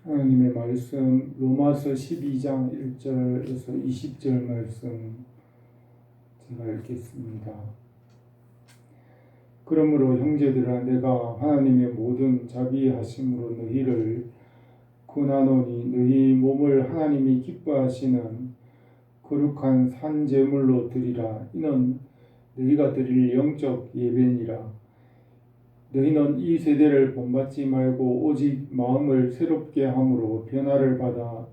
하나님의 말씀 로마서 12장 1절에서 20절 말씀 제가 읽겠습니다. 그러므로 형제들아 내가 하나님의 모든 자비하심으로 너희를 권하노니 너희 몸을 하나님이 기뻐하시는 거룩한 산 제물로 드리라. 이는 너희가 드릴 영적 예배니라. 너희는 이 세대를 본받지 말고 오직 마음을 새롭게 함으로 변화를 받아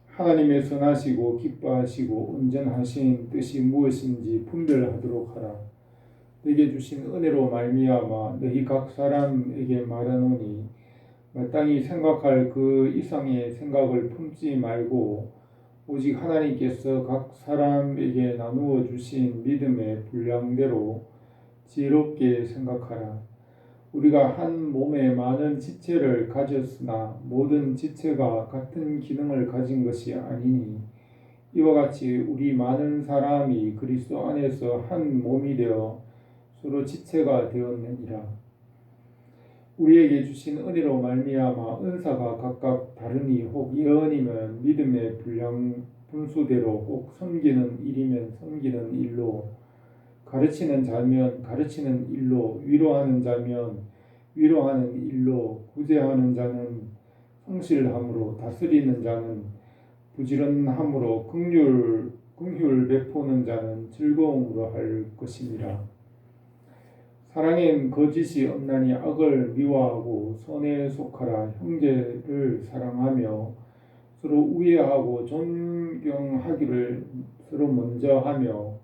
하나님의 선하시고 기뻐하시고 온전하신 뜻이 무엇인지 분별하도록 하라. 너희에게 주신 은혜로 말미암아 너희 각 사람에게 말하노니 마땅히 생각할 그 이상의 생각을 품지 말고 오직 하나님께서 각 사람에게 나누어 주신 믿음의 분량대로 지혜롭게 생각하라. 우리가 한 몸에 많은 지체를 가졌으나 모든 지체가 같은 기능을 가진 것이 아니니 이와 같이 우리 많은 사람이 그리스도 안에서 한 몸이 되어 서로 지체가 되었느니라. 우리에게 주신 은혜로 말미암아 은사가 각각 다르니 혹 예언이면 믿음의 분수대로 혹 섬기는 일이면 섬기는 일로 가르치는 자면 가르치는 일로 위로하는 자면 위로하는 일로 구제하는 자는 성실함으로 다스리는 자는 부지런함으로 긍휼 베푸는 자는 즐거움으로 할 것이니라. 사랑엔 거짓이 없나니 악을 미워하고 선에 속하라. 형제를 사랑하며 서로 우애하고 존경하기를 서로 먼저 하며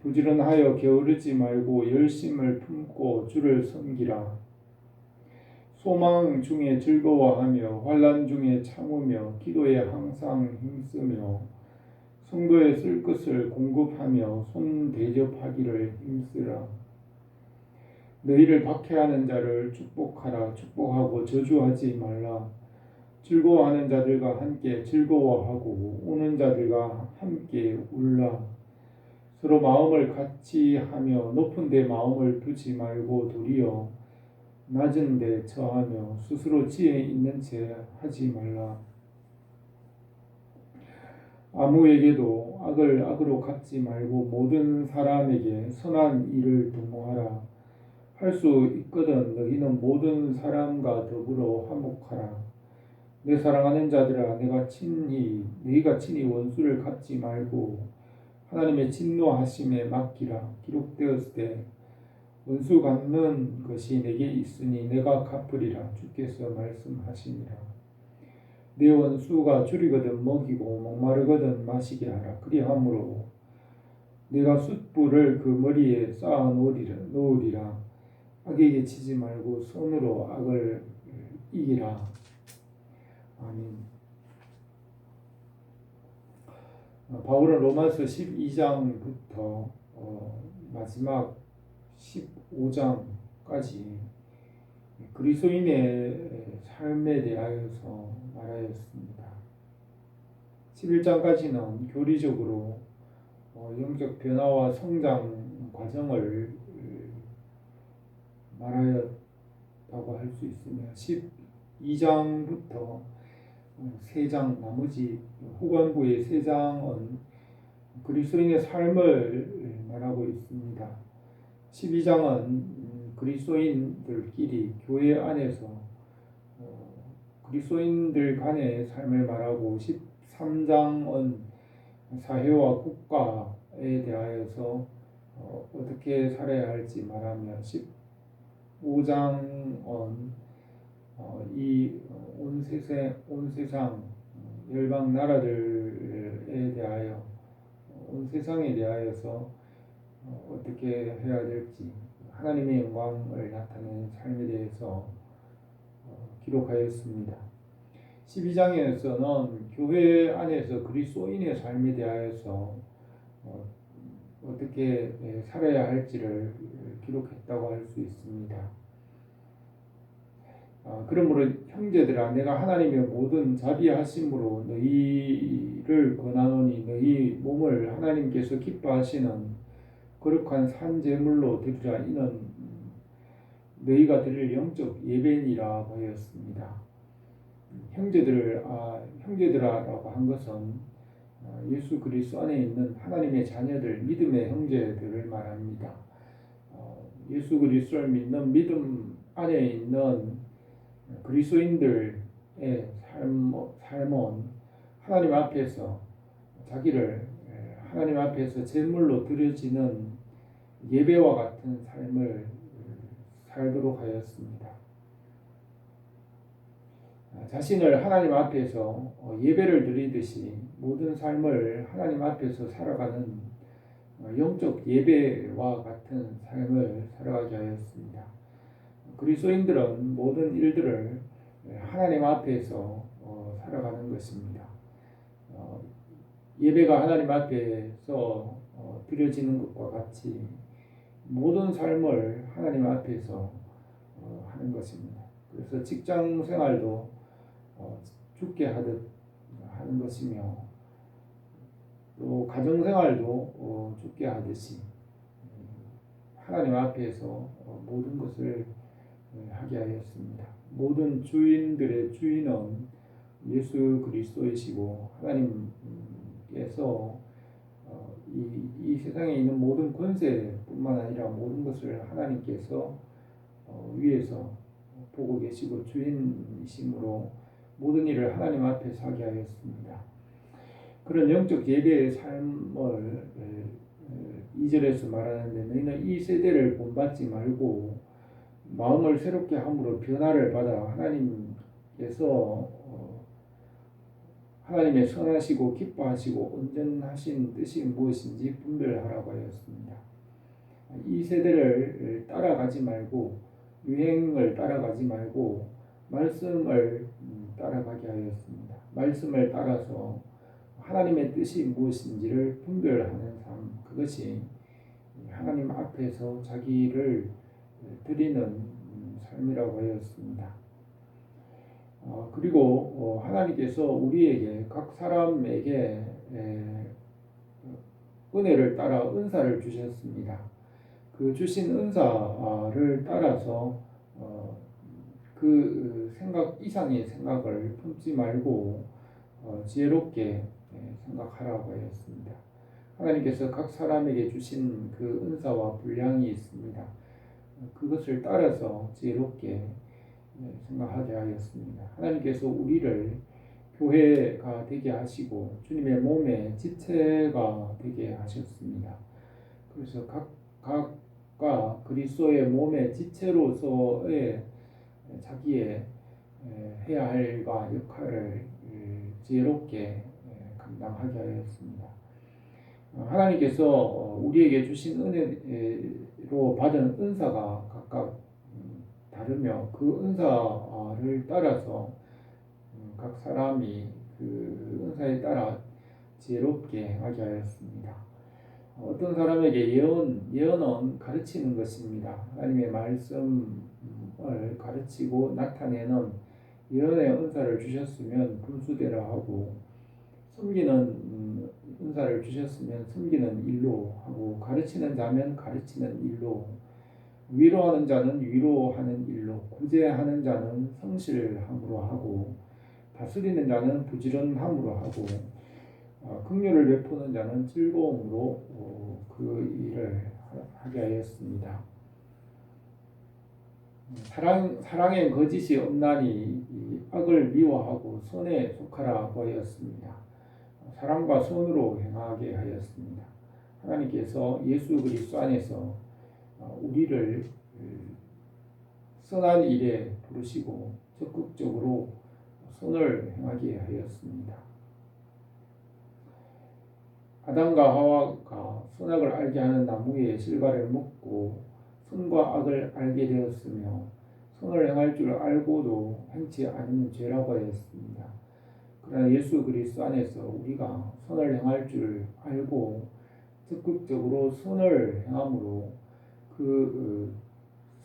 부지런하여 게으르지 말고 열심을 품고 주를 섬기라. 소망 중에 즐거워하며 환난 중에 참으며 기도에 항상 힘쓰며 성도에 쓸 것을 공급하며 손 대접하기를 힘쓰라. 너희를 박해하는 자를 축복하라. 축복하고 저주하지 말라. 즐거워하는 자들과 함께 즐거워하고 우는 자들과 함께 울라. 서로 마음을 같이 하며 높은 데 마음을 두지 말고 도리어 낮은 데 처하며 스스로 지혜 있는 채 하지 말라. 아무에게도 악을 악으로 갚지 말고 모든 사람에게 선한 일을 도모하라. 할 수 있거든 너희는 모든 사람과 더불어 화목하라. 내 사랑하는 자들아 너희가 친히 원수를 갚지 말고 하나님의 진노하심에 맡기라. 기록되었을 때 원수 갚는 것이 내게 있으니 내가 갚으리라. 주께서 말씀하시니라. 내 원수가 줄이거든 먹이고 목마르거든 마시게 하라. 그리함으로 내가 숯불을 그 머리에 쌓아 놓으리라. 악에게 치지 말고 손으로 악을 이기라. 아멘. 바울은 로마서 12장부터 마지막 15장까지 그리스도인의 삶에 대하여서 말하였습니다. 11장까지는 교리적으로 영적 변화와 성장 과정을 말하였다고 할 수 있으며 12장부터 3장 나머지 후반부의 3장은 그리스도인의 삶을 말하고 있습니다. 12장은 그리스도인들끼리 교회 안에서 그리스도인들 간의 삶을 말하고 13장은 사회와 국가에 대하여서 어떻게 살아야 할지 말하며 15장은 온 세상 열방 나라들에 대하여 온 세상에 대하여서 어떻게 해야 될지 하나님의 영광을 나타내는 삶에 대해서 기록하였습니다. 12장에서는 교회 안에서 그리스도인의 삶에 대하여서 어떻게 살아야 할지를 기록했다고 할 수 있습니다. 그러므로 형제들아 내가 하나님의 모든 자비하심으로 너희를 권하노니 너희 몸을 하나님께서 기뻐하시는 거룩한 산 제물로 드리라. 이는 너희가 드릴 영적 예배니라 하였습니다. 형제들아라고 한 것은 예수 그리스도 안에 있는 하나님의 자녀들, 믿음의 형제들을 말합니다. 예수 그리스도를 믿는 믿음 안에 있는 그리스도인들의 삶은 하나님 앞에서 자기를 하나님 앞에서 제물로 드려지는 예배와 같은 삶을 살도록 하였습니다. 자신을 하나님 앞에서 예배를 드리듯이 모든 삶을 하나님 앞에서 살아가는 영적 예배와 같은 삶을 살아가게 하였습니다. 그리스도인들은 모든 일들을 하나님 앞에서 살아가는 것입니다. 예배가 하나님 앞에서 드려지는 것과 같이 모든 삶을 하나님 앞에서 하는 것입니다. 그래서 직장 생활도 죽게 하듯 하는 것이며 또 가정 생활도 죽게 하듯이 하나님 앞에서 모든 것을 하게 하였습니다. 모든 주인들의 주인은 예수 그리스도이시고 하나님께서 이 세상에 있는 모든 권세뿐만 아니라 모든 것을 하나님께서 위에서 보고 계시고 주인이심으로 모든 일을 하나님 앞에서 하게 하였습니다. 그런 영적 예배의 삶을 2절에서 말하는데 너희는 이 세대를 본받지 말고 마음을 새롭게 함으로 변화를 받아 하나님께서 하나님의 선하시고 기뻐하시고 온전하신 뜻이 무엇인지 분별하라고 하였습니다. 이 세대를 따라가지 말고 유행을 따라가지 말고 말씀을 따라가게 하였습니다. 말씀을 따라서 하나님의 뜻이 무엇인지를 분별하는 삶, 그것이 하나님 앞에서 자기를 드리는 삶이라고 하였습니다. 그리고 하나님께서 우리에게 각 사람에게 은혜를 따라 은사를 주셨습니다. 그 주신 은사를 따라서 그 생각 이상의 생각을 품지 말고 지혜롭게 생각하라고 하였습니다. 하나님께서 각 사람에게 주신 그 은사와 분량이 있습니다. 그것을 따라서 지혜롭게 생각하게 하였습니다. 하나님께서 우리를 교회가 되게 하시고 주님의 몸의 지체가 되게 하셨습니다. 그래서 각각 그리스도의 몸의 지체로서의 자기의 해야 할 일과 역할을 지혜롭게 감당하게 하였습니다. 하나님께서 우리에게 주신 은혜로 받은 은사가 각각 다르며 그 은사를 따라서 각 사람이 그 은사에 따라 지혜롭게 하게 하였습니다. 어떤 사람에게 예언은 가르치는 것입니다. 하나님의 말씀을 가르치고 나타내는 예언의 은사를 주셨으면 분수대라 하고 섬기는 은사를 주셨으면 섬기는 일로 하고 가르치는 자면 가르치는 일로 위로하는 자는 위로하는 일로 구제하는 자는 성실함으로 하고 다스리는 자는 부지런함으로 하고 긍휼을 베푸는 자는 즐거움으로 그 일을 하게 하였습니다. 사랑엔 거짓이 없나니 악을 미워하고 선에 속하라고 하였습니다. 사랑과 선으로 행하게 하였습니다. 하나님께서 예수 그리스도 안에서 우리를 선한 일에 부르시고 적극적으로 선을 행하게 하였습니다. 아담과 하와가 선악을 알게 하는 나무의 실과를 먹고 선과 악을 알게 되었으며 선을 행할 줄 알고도 행치 않으면 죄라고 하였습니다. 그러나 예수 그리스도 안에서 우리가 선을 행할 줄 알고 적극적으로 선을 행함으로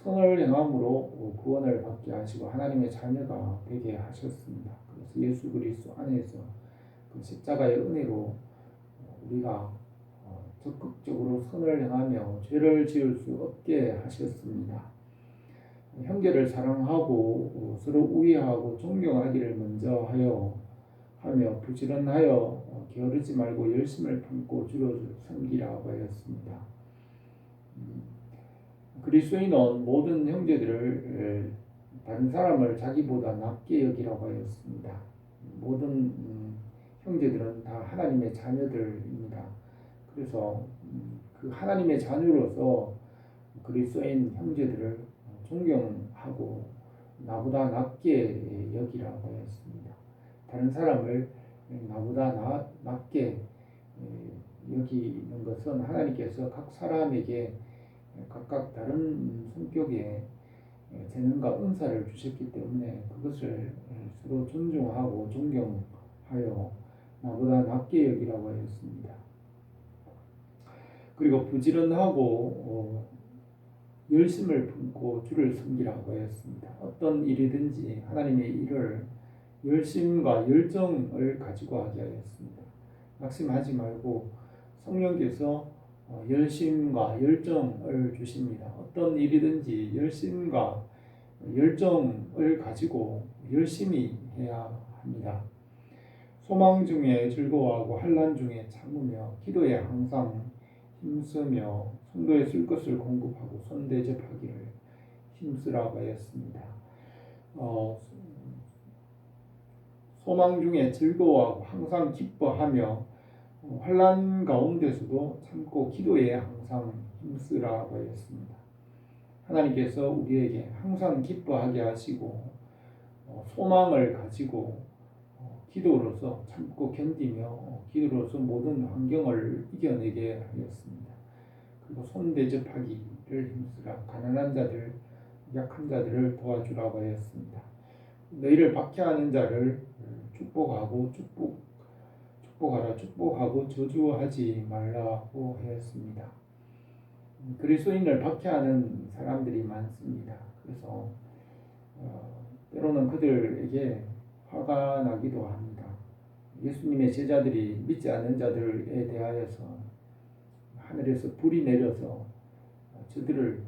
선을 행함으로 구원을 받게 하시고 하나님의 자녀가 되게 하셨습니다. 그래서 예수 그리스도 안에서 그 십자가의 은혜로 우리가 적극적으로 선을 행하며 죄를 지을 수 없게 하셨습니다. 형제를 사랑하고 서로 우애하고 존경하기를 먼저 하며 부지런하여 게으르지 말고 열심을 품고 주를 섬기라고 하였습니다. 그리스도인은 모든 형제들을 다른 사람을 자기보다 낮게 여기라고 하였습니다. 모든 형제들은 다 하나님의 자녀들입니다. 그래서 그 하나님의 자녀로서 그리스도인 형제들을 존경하고 나보다 낮게 여기라고 하였습니다. 다른 사람을 나보다 낮게 여기는 것은 하나님께서 각 사람에게 각각 다른 성격의 재능과 은사를 주셨기 때문에 그것을 서로 존중하고 존경하여 나보다 낮게 여기라고 하였습니다. 그리고 부지런하고 열심을 품고 주를 섬기라고 하였습니다. 어떤 일이든지 하나님의 일을 열심과 열정을 가지고 하게 하였습니다. 낙심하지 말고 성령께서 열심과 열정을 주십니다. 어떤 일이든지 열심과 열정을 가지고 열심히 해야 합니다. 소망 중에 즐거워하고 환난 중에 참으며 기도에 항상 힘쓰며 성도에 쓸 것을 공급하고 손대접하기를 힘쓰라고 하였습니다. 소망 중에 즐거워하고 항상 기뻐하며 환난 가운데서도 참고 기도에 항상 힘쓰라고 하였습니다. 하나님께서 우리에게 항상 기뻐하게 하시고 소망을 가지고 기도로서 참고 견디며 기도로서 모든 환경을 이겨내게 하였습니다. 그리고 손대접하기를 힘쓰라. 가난한 자들, 약한 자들을 도와주라고 하였습니다. 너희를 박해하는 자를 축복하고 저주하지 말라고 하였습니다. 그리스도인을 박해하는 사람들이 많습니다. 그래서 때로는 그들에게 화가 나기도 합니다. 예수님의 제자들이 믿지 않는 자들에 대하여서 하늘에서 불이 내려서 저들을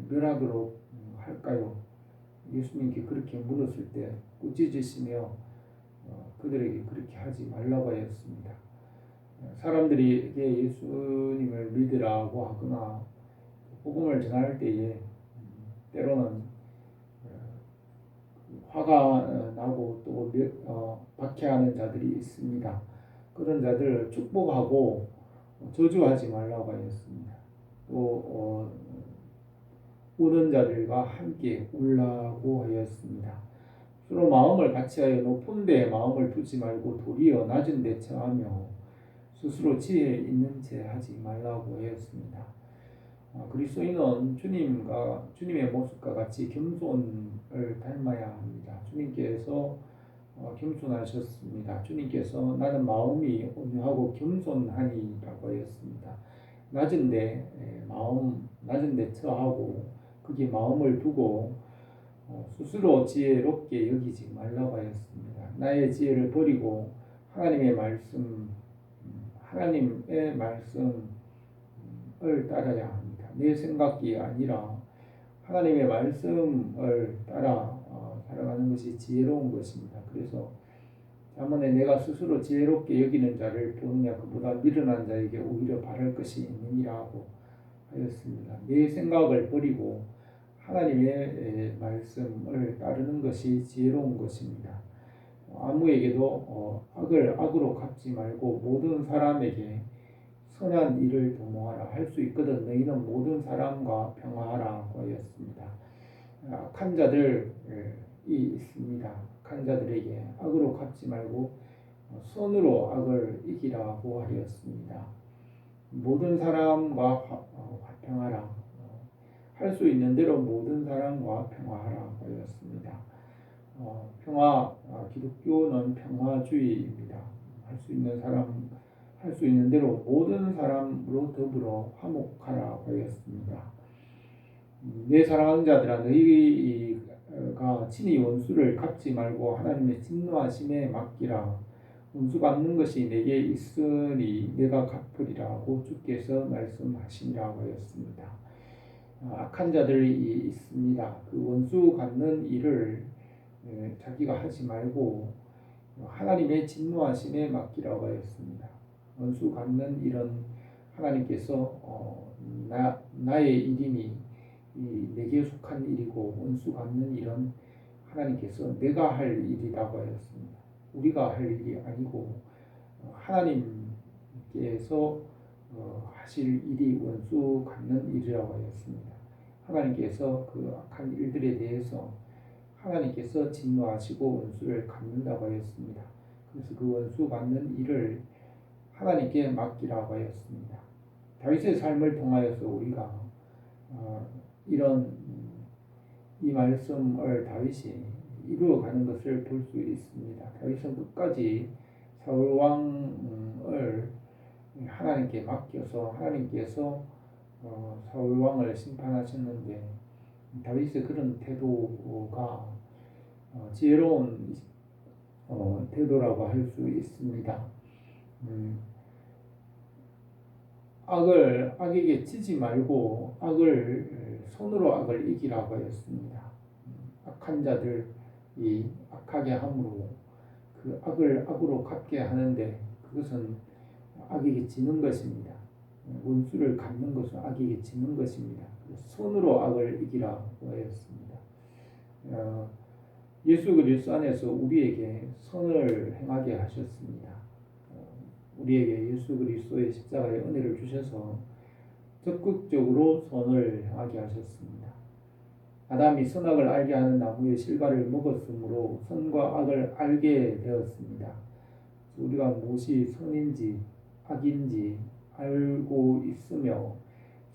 멸하도록 할까요? 예수님께 그렇게 물었을 때 꾸짖으시며 그들에게 그렇게 하지 말라고 하였습니다. 사람들이 예수님을 믿으라고 하거나 복음을 전할 때에 때로는 화가 나고 또 박해하는 자들이 있습니다. 그런 자들을 축복하고 저주하지 말라고 하였습니다. 또 우는 자들과 함께 울라고 하였습니다. 서로 마음을 같이하여 높은 데에 마음을 두지 말고 도리어 낮은 데 처하며 스스로 지혜 있는 채 하지 말라고 하였습니다. 그리스도인은 주님의 모습과 같이 겸손을 닮아야 합니다. 주님께서 겸손하셨습니다. 주님께서 나는 마음이 온유하고 겸손하니라고 하였습니다. 낮은 데 처하고 거기에 마음을 두고 스스로 지혜롭게 여기지 말라고 하였습니다. 나의 지혜를 버리고 하나님의 말씀을 따라야 합니다. 내 생각이 아니라 하나님의 말씀을 따라 살아가는 것이 지혜로운 것입니다. 그래서 자문에 내가 스스로 지혜롭게 여기는 자를 보느냐 그보다 미련한 자에게 오히려 바랄 것이 있느니라고 하였습니다. 내 생각을 버리고 하나님의 말씀을 따르는 것이 지혜로운 것입니다. 아무에게도 악을 악으로 갚지 말고 모든 사람에게 선한 일을 도모하라. 할 수 있거든 너희는 모든 사람과 평화하라고 하였습니다. 악한 자들이 있습니다. 악한 자들에게 악으로 갚지 말고 선으로 악을 이기라고 하였습니다. 모든 사람과 화평하라. 할 수 있는 대로 모든 사람과 평화하라고 하였습니다. 기독교는 평화주의입니다. 할 수 있는 대로 모든 사람으로 더불어 화목하라고 하였습니다. 내 사랑하는 자들아 너희가 친히 원수를 갚지 말고 하나님의 진노하심에 맡기라. 원수 갚는 것이 내게 있으니 내가 갚으리라고 주께서 말씀하시니라고 하였습니다. 악한 자들이 있습니다. 그 원수 갚는 일을 자기가 하지 말고 하나님의 진노하심에 맡기라고 하였습니다. 원수 갚는 일은 하나님께서 나의 일이니 내게 속한 일이고, 원수 갚는 일은 하나님께서 내가 할 일이라고 하였습니다. 우리가 할 일이 아니고 하나님께서 하실 일이 원수 갚는 일이라고 하였습니다. 하나님께서 그 악한 일들에 대해서 하나님께서 진노하시고 원수를 갚는다고 하였습니다. 그래서 그 원수 갚는 일을 하나님께 맡기라고 하였습니다. 다윗의 삶을 통하여서 우리가 이런 이 말씀을 다윗이 이루어가는 것을 볼 수 있습니다. 다윗은 끝까지 사울 왕을 하나님께 맡겨서 하나님께서 사울 왕을 심판하셨는데, 다윗의 그런 태도가 지혜로운 태도라고 할 수 있습니다. 악에게 치지 말고 손으로 악을 이기라고 하였습니다. 악한 자들이 악하게 함으로 그 악을 악으로 갚게 하는데, 그것은 악에게 지는 것입니다. 원수를 갚는 것은 악에게 지는 것입니다. 손으로 악을 이기라고 하였습니다. 예수 그리스도 안에서 우리에게 선을 행하게 하셨습니다. 우리에게 예수 그리스도의 십자가의 은혜를 주셔서 적극적으로 선을 행하게 하셨습니다. 아담이 선악을 알게 하는 나무의 실과를 먹었으므로 선과 악을 알게 되었습니다. 우리가 무엇이 선인지 악인지 알고 있으며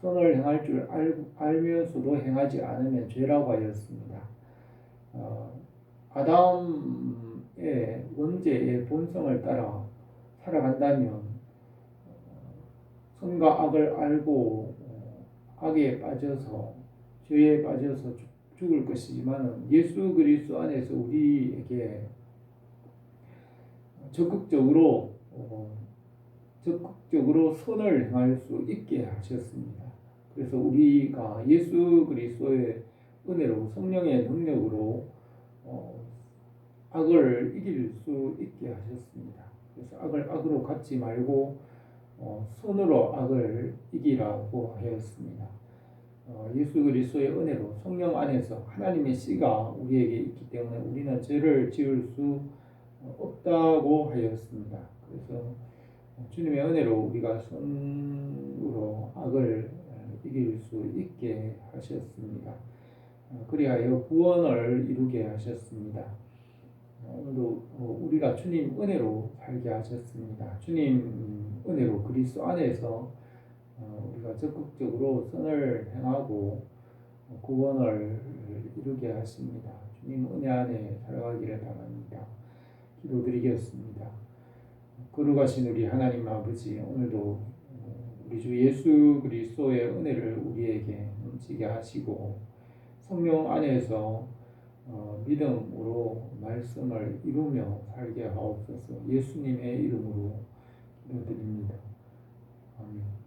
선을 행할 줄 알면서도 행하지 않으면 죄라고 하였습니다. 아담의 원죄의 본성을 따라 살아간다면 선과 악을 알고 악에 빠져서 죄에 빠져서 죽을 것이지만, 예수 그리스도 안에서 우리에게 적극적으로 선을 행할 수 있게 하셨습니다. 그래서 우리가 예수 그리스도의 은혜로 성령의 능력으로 악을 이길 수 있게 하셨습니다. 그래서 악을 악으로 갚지 말고 손으로 악을 이기라고 하였습니다. 예수 그리스도의 은혜로 성령 안에서 하나님의 씨가 우리에게 있기 때문에 우리는 죄를 지을 수 없다고 하였습니다. 그래서 주님의 은혜로 우리가 손으로 악을 이길 수 있게 하셨습니다. 그리하여 구원을 이루게 하셨습니다. 오늘도 우리가 주님 은혜로 살게 하셨습니다. 주님 은혜로 그리스도 안에서 우리가 적극적으로 선을 행하고 구원을 이루게 하십니다. 주님 은혜 안에 살아가기를 바랍니다. 기도드리겠습니다. 거룩하신 우리 하나님 아버지, 오늘도 우리 주 예수 그리스도의 은혜를 우리에게 넘치게 하시고 성령 안에서 믿음으로 말씀을 이루며 살게 하옵소서. 예수님의 이름으로 기도드립니다. 아멘.